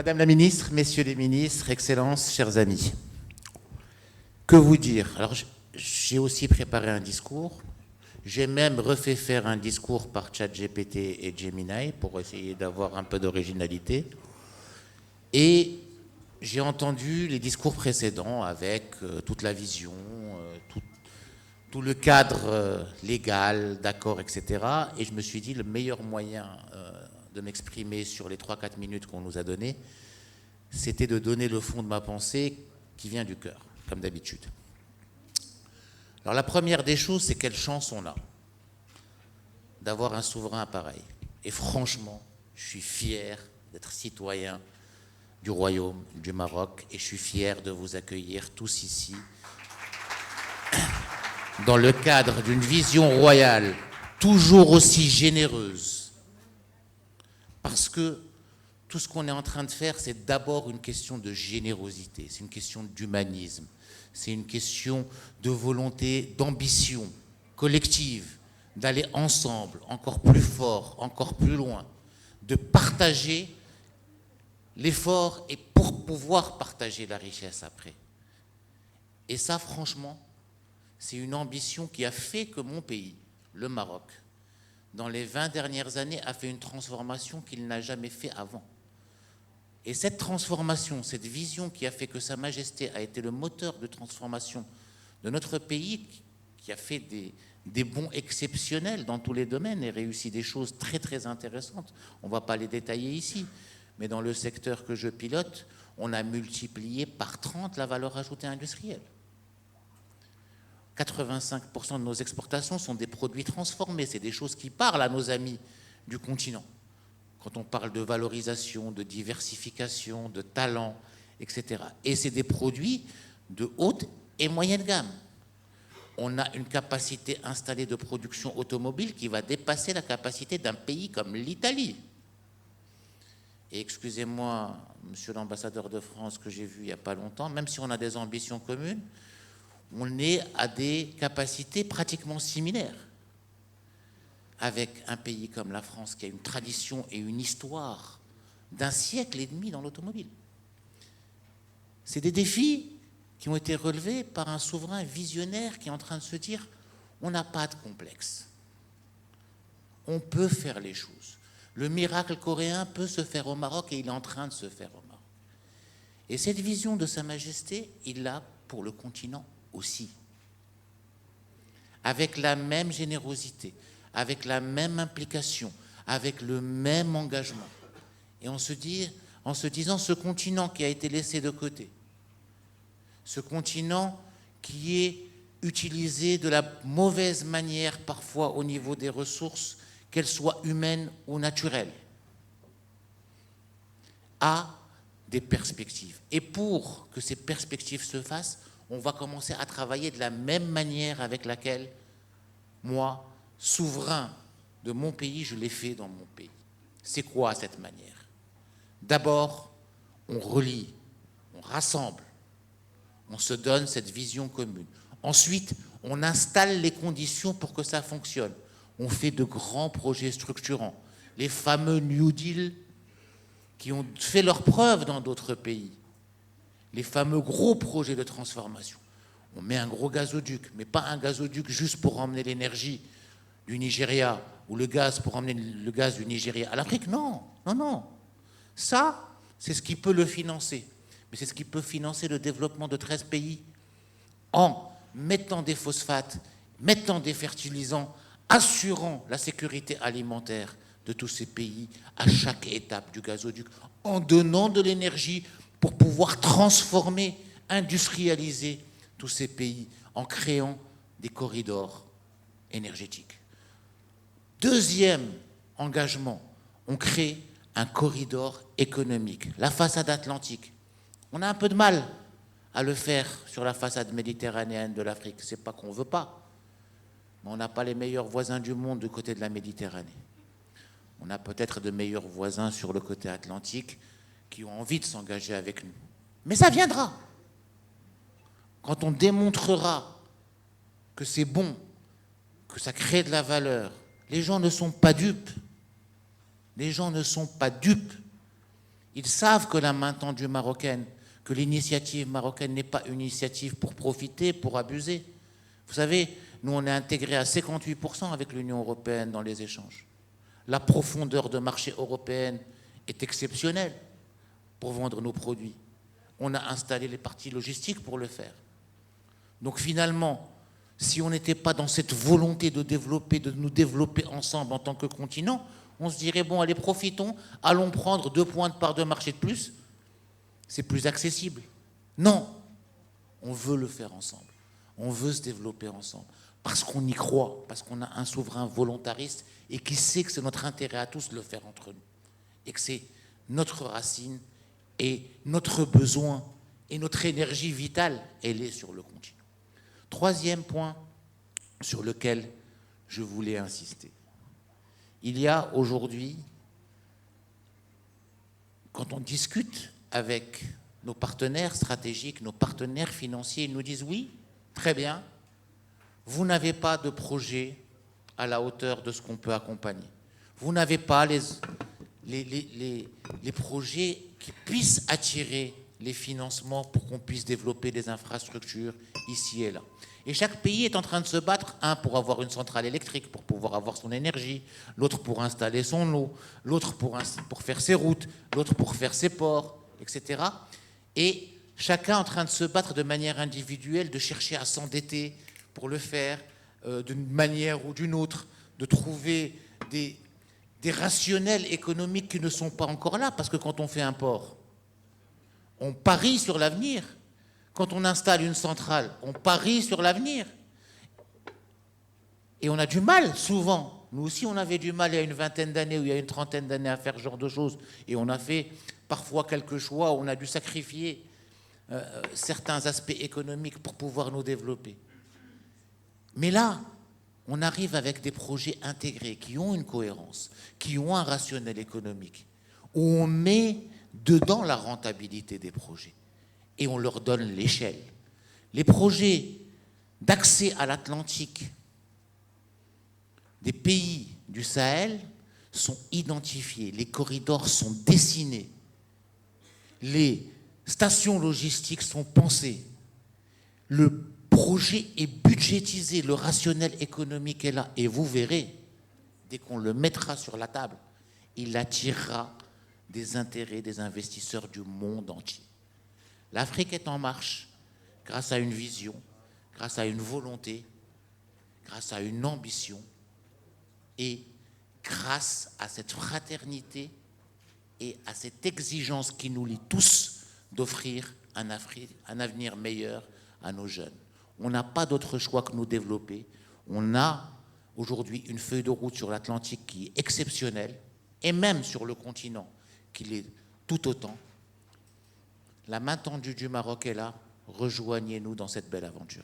Madame la ministre, messieurs les ministres, excellences, chers amis, que vous dire? Alors, j'ai aussi préparé un discours. J'ai même refait faire un discours par ChatGPT et Gemini pour essayer d'avoir un peu d'originalité. Et j'ai entendu les discours précédents avec toute la vision, tout le cadre légal, d'accord, etc. Et je me suis dit, le meilleur moyen de m'exprimer sur les 3-4 minutes qu'on nous a données, c'était de donner le fond de ma pensée qui vient du cœur, comme d'habitude. Alors la première des choses, c'est quelle chance on a d'avoir un souverain pareil. Et franchement, je suis fier d'être citoyen du Royaume du Maroc et je suis fier de vous accueillir tous ici dans le cadre d'une vision royale toujours aussi généreuse. Parce que tout ce qu'on est en train de faire, c'est d'abord une question de générosité, c'est une question d'humanisme, c'est une question de volonté, d'ambition collective, d'aller ensemble, encore plus fort, encore plus loin, de partager l'effort et pour pouvoir partager la richesse après. Et ça, franchement, c'est une ambition qui a fait que mon pays, le Maroc, dans les 20 dernières années, a fait une transformation qu'il n'a jamais fait avant. Et cette transformation, cette vision qui a fait que Sa Majesté a été le moteur de transformation de notre pays, qui a fait des bonds exceptionnels dans tous les domaines et réussi des choses très très intéressantes. On ne va pas les détailler ici, mais dans le secteur que je pilote, on a multiplié par 30 la valeur ajoutée industrielle. 85% de nos exportations sont des produits transformés, c'est des choses qui parlent à nos amis du continent. Quand on parle de valorisation, de diversification, de talent, etc. Et c'est des produits de haute et moyenne gamme. On a une capacité installée de production automobile qui va dépasser la capacité d'un pays comme l'Italie. Et excusez-moi, monsieur l'ambassadeur de France que j'ai vu il n'y a pas longtemps, même si on a des ambitions communes, on est à des capacités pratiquement similaires avec un pays comme la France qui a une tradition et une histoire d'un siècle et demi dans l'automobile. C'est des défis qui ont été relevés par un souverain visionnaire qui est en train de se dire on n'a pas de complexe. On peut faire les choses. Le miracle coréen peut se faire au Maroc et il est en train de se faire au Maroc. Et cette vision de Sa Majesté, il l'a pour le continent aussi. Avec la même générosité, avec la même implication, avec le même engagement. Et en se disant, ce continent qui a été laissé de côté, ce continent qui est utilisé de la mauvaise manière parfois au niveau des ressources, qu'elles soient humaines ou naturelles, a des perspectives. Et pour que ces perspectives se fassent, on va commencer à travailler de la même manière avec laquelle moi, souverain de mon pays, je l'ai fait dans mon pays. C'est quoi cette manière? D'abord, on relie, on rassemble, on se donne cette vision commune. Ensuite, on installe les conditions pour que ça fonctionne. On fait de grands projets structurants, les fameux New Deal qui ont fait leurs preuves dans d'autres pays, les fameux gros projets de transformation. On met un gros gazoduc, mais pas un gazoduc juste pour emmener l'énergie du Nigeria ou le gaz pour emmener le gaz du Nigeria à l'Afrique. Non, non, non. Ça, c'est ce qui peut le financer. Mais c'est ce qui peut financer le développement de 13 pays en mettant des phosphates, mettant des fertilisants, assurant la sécurité alimentaire de tous ces pays à chaque étape du gazoduc, en donnant de l'énergie pour pouvoir transformer, industrialiser tous ces pays, en créant des corridors énergétiques. Deuxième engagement, on crée un corridor économique, la façade atlantique. On a un peu de mal à le faire sur la façade méditerranéenne de l'Afrique. C'est pas qu'on ne veut pas, mais on n'a pas les meilleurs voisins du monde du côté de la Méditerranée. On a peut-être de meilleurs voisins sur le côté atlantique qui ont envie de s'engager avec nous. Mais ça viendra. Quand on démontrera que c'est bon, que ça crée de la valeur, les gens ne sont pas dupes. Les gens ne sont pas dupes. Ils savent que la main tendue marocaine, que l'initiative marocaine n'est pas une initiative pour profiter, pour abuser. Vous savez, nous, on est intégrés à 58% avec l'Union européenne dans les échanges. La profondeur de marché européenne est exceptionnelle pour vendre nos produits. On a installé les parties logistiques pour le faire. Donc finalement, si on n'était pas dans cette volonté de nous développer ensemble en tant que continent, on se dirait, bon, allez, profitons, allons prendre 2 points de part de marché de plus, c'est plus accessible. Non, on veut le faire ensemble. On veut se développer ensemble. Parce qu'on y croit, parce qu'on a un souverain volontariste et qui sait que c'est notre intérêt à tous de le faire entre nous. Et que c'est notre racine et notre besoin et notre énergie vitale, elle est sur le continent. Troisième point sur lequel je voulais insister. Il y a aujourd'hui, quand on discute avec nos partenaires stratégiques, nos partenaires financiers, ils nous disent oui, très bien, vous n'avez pas de projet à la hauteur de ce qu'on peut accompagner. Vous n'avez pas les projets qui puissent attirer les financements pour qu'on puisse développer des infrastructures ici et là. Et chaque pays est en train de se battre, un pour avoir une centrale électrique, pour pouvoir avoir son énergie, l'autre pour installer son eau, l'autre pour faire ses routes, l'autre pour faire ses ports, etc. Et chacun en train de se battre de manière individuelle, de chercher à s'endetter pour le faire d'une manière ou d'une autre, de trouver des rationnels économiques qui ne sont pas encore là, parce que quand on fait un port, on parie sur l'avenir. Quand on installe une centrale, on parie sur l'avenir. Et on a du mal, souvent. Nous aussi, on avait du mal il y a une vingtaine d'années ou il y a une trentaine d'années à faire ce genre de choses. Et on a fait parfois quelques choix où on a dû sacrifier certains aspects économiques pour pouvoir nous développer. Mais là, on arrive avec des projets intégrés qui ont une cohérence, qui ont un rationnel économique, où on met dedans la rentabilité des projets et on leur donne l'échelle. Les projets d'accès à l'Atlantique des pays du Sahel sont identifiés, les corridors sont dessinés, les stations logistiques sont pensées, le projet est budgétisé, le rationnel économique est là, et vous verrez, dès qu'on le mettra sur la table, il attirera des intérêts des investisseurs du monde entier. L'Afrique est en marche grâce à une vision, grâce à une volonté, grâce à une ambition et grâce à cette fraternité et à cette exigence qui nous lie tous d'offrir un avenir meilleur à nos jeunes. On n'a pas d'autre choix que nous développer. On a aujourd'hui une feuille de route sur l'Atlantique qui est exceptionnelle et même sur le continent qui l'est tout autant. La main tendue du Maroc est là. Rejoignez-nous dans cette belle aventure.